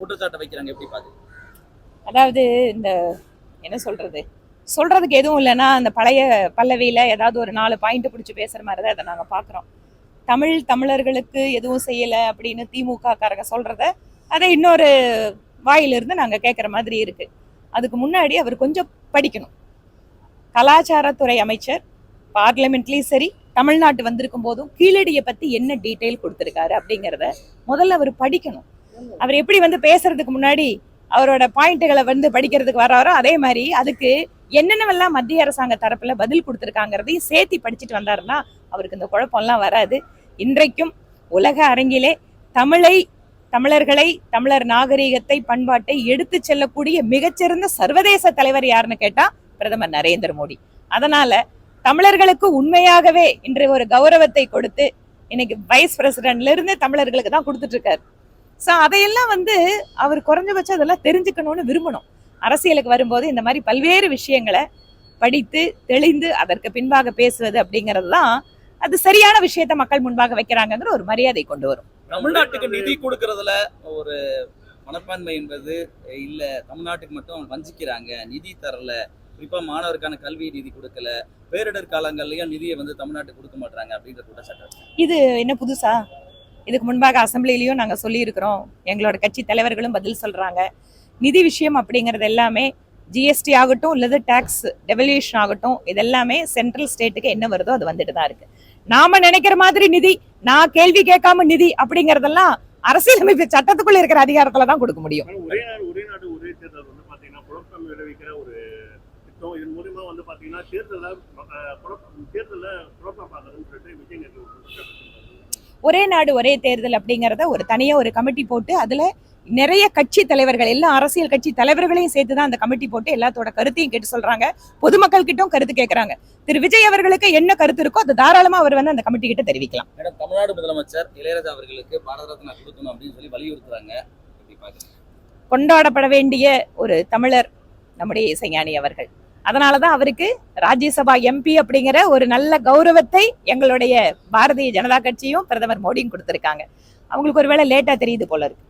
குற்றச்சாட்டை வைக்கிறாங்க, எப்படி பாக்குது? அதாவது இந்த என்ன சொல்றதுக்கு எதுவும் இல்லைன்னா அந்த பழைய பல்லவியில ஏதாவது ஒரு 4 பாயிண்ட் பிடிச்சி பேசுற மாதிரி தான் இதை நாங்க பாக்குறோம். தமிழர்களுக்கு எதுவும் செய்யல அப்படின்னு திமுக காரங்க சொல்றத அதை இன்னொரு வாயிலிருந்து நாங்க கேட்குற மாதிரி இருக்கு. அதுக்கு முன்னாடி அவர் கொஞ்சம் படிக்கணும். கலாச்சாரத்துறை அமைச்சர் பார்லிமெண்ட்லயும் சரி, தமிழ்நாட்டு வந்திருக்கும் போதும் கீழடியை பத்தி என்ன டீட்டெயில் கொடுத்திருக்காரு அப்படிங்கிறத முதல்ல அவர் படிக்கணும். அவர் எப்படி பேசுறதுக்கு முன்னாடி அவரோட பாயிண்ட்டுகளை படிக்கிறதுக்கு வர்றாரோ அதே மாதிரி அதுக்கு என்னென்னவெல்லாம் மத்திய அரசாங்க தரப்புல பதில் கொடுத்திருக்காங்கிறதையும் சேர்த்து படிச்சுட்டு வந்தாருன்னா அவருக்கு இந்த குழப்பம்லாம் வராது. இன்றைக்கும் உலக அரங்கிலே தமிழர்களை, தமிழர் நாகரீகத்தை, பண்பாட்டை எடுத்து செல்லக்கூடிய மிகச்சிறந்த சர்வதேச தலைவர் யாருன்னு கேட்டா பிரதமர் நரேந்திர மோடி. அதனால தமிழர்களுக்கு உண்மையாகவே இன்று ஒரு கௌரவத்தை கொடுத்து இன்னைக்கு வைஸ் பிரசிடென்ட்ல இருந்து தமிழர்களுக்கு தான் கொடுத்துட்டு இருக்காரு. ஸோ அதையெல்லாம் அவர் குறைஞ்சபட்சம் அதெல்லாம் தெரிஞ்சுக்கணும்னு விரும்பணும். அரசியலுக்கு வரும்போது இந்த மாதிரி பல்வேறு விஷயங்களை படித்து தெளிந்து அதற்கு பின்பாக பேசுவது அப்படிங்கிறது தான் அது சரியான விஷயத்த மக்கள் முன்பாக வைக்கிறாங்கிற ஒரு மரியாதை கொண்டு வரும். தமிழ்நாட்டுக்கு நிதி கொடுக்கறதுல ஒரு மனப்பான்மை என்பது இல்ல, தமிழ்நாட்டுக்கு மட்டும் வஞ்சிக்கிறாங்க, நிதி தரல, குறிப்பா மாணவருக்கான கல்வி நிதி கொடுக்கல, பேரிடர் காலங்கள்லயும் நிதியை தமிழ்நாட்டுக்கு கொடுக்க மாட்டாங்க அப்படின்ற குற்றச்சாட்டு. இது என்ன புதுசா? இதுக்கு முன்பாக அசம்பிளிலையும் நாங்க சொல்லி இருக்கிறோம், எங்களோட கட்சி தலைவர்களும் பதில் சொல்றாங்க. நிதி விஷயம் அப்படிங்கிறது எல்லாமே ஜிஎஸ்டி ஆகட்டும் இல்லது டாக்ஸ் டெவல்யூஷன் ஆகட்டும், இதெல்லாமே சென்ட்ரல் ஸ்டேட்டுக்கு என்ன வருதோ அது வந்துட்டு தான் இருக்கு. நாம நினைக்கிற மாதிரி நிதி, நான் கேள்வி கேட்காம நிதி அப்படிங்கறதெல்லாம் அரசியலமைப்பு சட்டத்துக்குள்ள இருக்கிற அதிகாரத்துல தான் கொடுக்க முடியும். ஒரே நாடு ஒரே தேர்தல் அப்படிங்கறத ஒரு தனியா ஒரு கமிட்டி போட்டு அதுல நிறைய கட்சி தலைவர்கள், எல்லா அரசியல் கட்சி தலைவர்களையும் சேர்த்துதான் அந்த கமிட்டி போட்டு எல்லாத்தோட கருத்தையும் கேட்டு சொல்றாங்க. பொதுமக்கள் கிட்டும் கருத்து கேட்கறாங்க. திரு விஜய் அவர்களுக்கு என்ன கருத்து இருக்கோ அது தாராளமா அவர் அந்த கமிட்டி கிட்ட தெரிவிக்கலாம். தமிழ்நாடு முதலமைச்சர் இளையராஜா அவர்களுக்கு பாரத ரத்னா கொடுக்கணும் அப்படின்னு சொல்லி வலியுறுத்துறாங்க. கொண்டாடப்பட வேண்டிய ஒரு தமிழர் நம்முடைய இசைஞானி அவர்கள். அதனாலதான் அவருக்கு ராஜ்யசபா எம்பி அப்படிங்கிற ஒரு நல்ல கௌரவத்தை எங்களுடைய பாரதிய ஜனதா கட்சியும் பிரதமர் மோடியும் கொடுத்திருக்காங்க. அவங்களுக்கு ஒருவேளை லேட்டா தெரியுது போல இருக்கு.